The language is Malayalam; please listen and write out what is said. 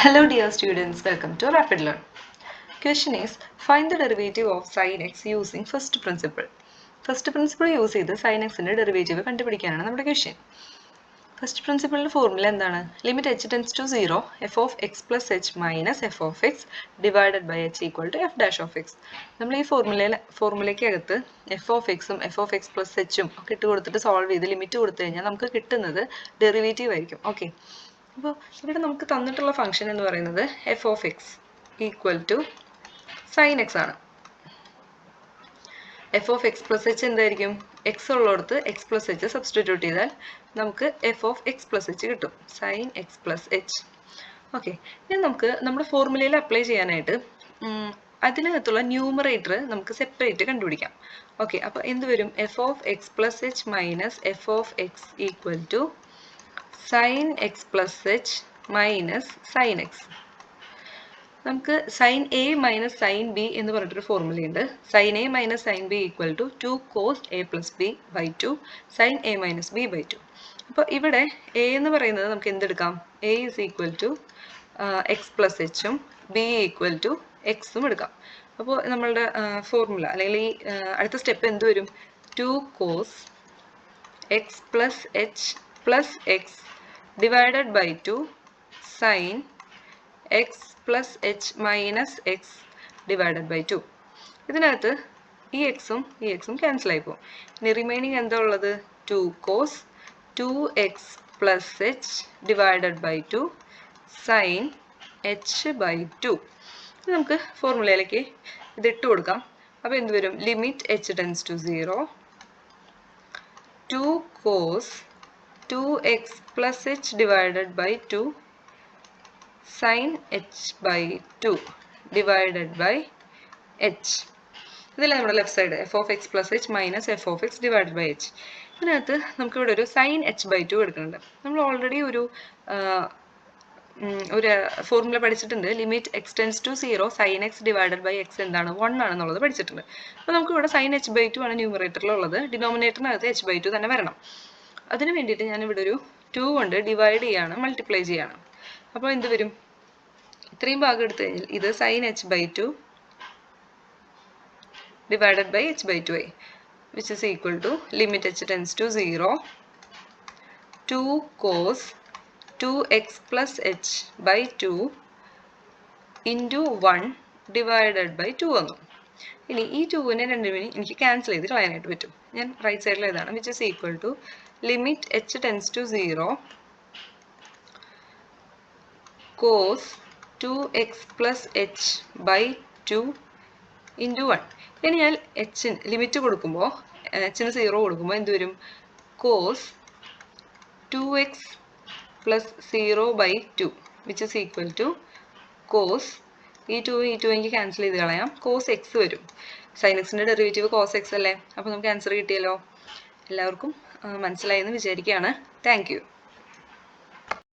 Hello dear students, welcome to Rapid Learn. Question is, find the derivative of sin x using first principle. First principle use ചെയ്ത് sin x ന്റെ ഡെറിവേറ്റീവ് കണ്ടുപിടിക്കാനാണ് നമ്മുടെ ക്വസ്റ്റ്യൻ. ഫസ്റ്റ് പ്രിൻസിപ്പിളിന്റെ ഫോർമുല എന്താണ്? Limit h tends to 0 f of x plus h minus f of x divided by h equal to f dash of x. നമ്മൾ ഈ ഫോർമുലയ്ക്കകത്ത് f of x ഉം f of x plus h ഉം ഒക്കെ ഇട്ട് കൊടുത്തിട്ട് സോൾവ് ചെയ്ത് ലിമിറ്റ് കൊടുത്തു കഴിഞ്ഞാൽ നമുക്ക് കിട്ടുന്നത് ഡെറിവേറ്റീവ് ആയിരിക്കും. ഓക്കെ, അപ്പോൾ ഇവിടെ നമുക്ക് തന്നിട്ടുള്ള ഫംഗ്ഷൻ എന്ന് പറയുന്നത് f of x equal to sine x ആണ്. F of x plus h എന്തായിരിക്കും? എക്സ് ഉള്ളിടത്ത് എക്സ് പ്ലസ് എച്ച് സബ്സ്റ്റിറ്റ്യൂട്ട് ചെയ്താൽ നമുക്ക് f of x plus h കിട്ടും, sine x plus h. Okay, ഇനി നമുക്ക് നമ്മുടെ ഫോർമുലയിൽ അപ്ലൈ ചെയ്യാനായിട്ട് അതിനകത്തുള്ള ന്യൂമറേറ്റർ നമുക്ക് സെപ്പറേറ്റ് കണ്ടുപിടിക്കാം. ഓക്കെ, അപ്പോൾ എന്ത് വരും? F of x plus h minus f of x equal to sin x plus h minus sin x. നമുക്ക് sin a minus sin b എന്ന് പറഞ്ഞിട്ടൊരു ഫോർമുലയുണ്ട്. sin a minus sin b equal to 2 cos a plus b by 2 sin a minus b by 2. അപ്പോൾ ഇവിടെ a എന്ന് പറയുന്നത് നമുക്ക് എന്തെടുക്കാം? a is equal to x plus h ഉം b equal to x ഉം എടുക്കാം. അപ്പോൾ നമ്മളുടെ ഫോർമുല അല്ലെങ്കിൽ ഈ അടുത്ത സ്റ്റെപ്പ് എന്ത് വരും? 2 cos x plus h plus x divided by 2 sin x plus h minus x divided by 2. ഇതിനകത്ത് ഈ എക്സും ക്യാൻസൽ ആയി പോകും. ഇനി റിമൈനിങ് എന്താ ഉള്ളത്? 2 cos 2x plus h divided by 2 sin h by 2. ഇത് നമുക്ക് ഫോർമുലയിലേക്ക് ഇത് ഇട്ട് കൊടുക്കാം. അപ്പോൾ എന്ത് വരും? Limit h tends to 0 2 cos 2x plus h divided by 2 sin h by 2 divided by h. ഇതിൽ നമ്മുടെ left side f of x plus h minus f of x divide by h. ഇതിനകത്ത് നമുക്കിവിടെ ഒരു സൈൻ എച്ച് ബൈ 2 എടുക്കുന്നുണ്ട്. നമ്മൾ ഓൾറെഡി ഒരു ഫോർമുല പഠിച്ചിട്ടുണ്ട്. Limit x tends to 0 sine x divided by x എന്താണ്? 1 ആണെന്നുള്ളത് പഠിച്ചിട്ടുണ്ട്. അപ്പോൾ നമുക്ക് ഇവിടെ സൈൻ എച്ച് ബൈ 2 ആണ് ന്യൂമറേറ്ററിലുള്ളത്. ഡിനോമിനേറ്ററിനകത്ത് എച്ച് ബൈ 2 തന്നെ വരണം. അതിന് വേണ്ടിയിട്ട് ഞാനിവിടെ ഒരു 2 കൊണ്ട് ഡിവൈഡ് ചെയ്യാണ്, മൾട്ടിപ്ലൈ ചെയ്യാണ്. അപ്പോൾ എന്ത് വരും? ഇത്രയും ഭാഗം എടുത്തു കഴിഞ്ഞാൽ ഇത് sine h by 2 divided by h by 2 ആയി, which is equal to limit h tends to 0 2 cos 2x plus h by 2 into 1 divided by 2 വന്നു. ഇനി ഈ 2നെ രണ്ടിനും എനിക്ക് ക്യാൻസൽ ചെയ്ത് കളയാനായിട്ട് പറ്റും. ഞാൻ റൈറ്റ് സൈഡിൽ ഇതാണ്, which is equal to limit h tends to 0 cos 2x plus h by 2 into 1. ഇനി ഞാൻ എച്ചിന് ലിമിറ്റ് കൊടുക്കുമ്പോൾ എച്ചിന് 0 കൊടുക്കുമ്പോൾ എന്ത് വരും? cos 2x plus 0 by 2 which is equal to cos ഈ 2 എനിക്ക് ക്യാൻസൽ ചെയ്ത് കളയാം, cos x വരും. sin x ന്റെ ഡെറിവേറ്റീവ് cos x അല്ലേ? അപ്പോൾ നമുക്ക് ആൻസർ കിട്ടിയല്ലോ. എല്ലാവർക്കും മനസ്സിലായെന്ന് വിചാരിക്കുകയാണ്. Thank you.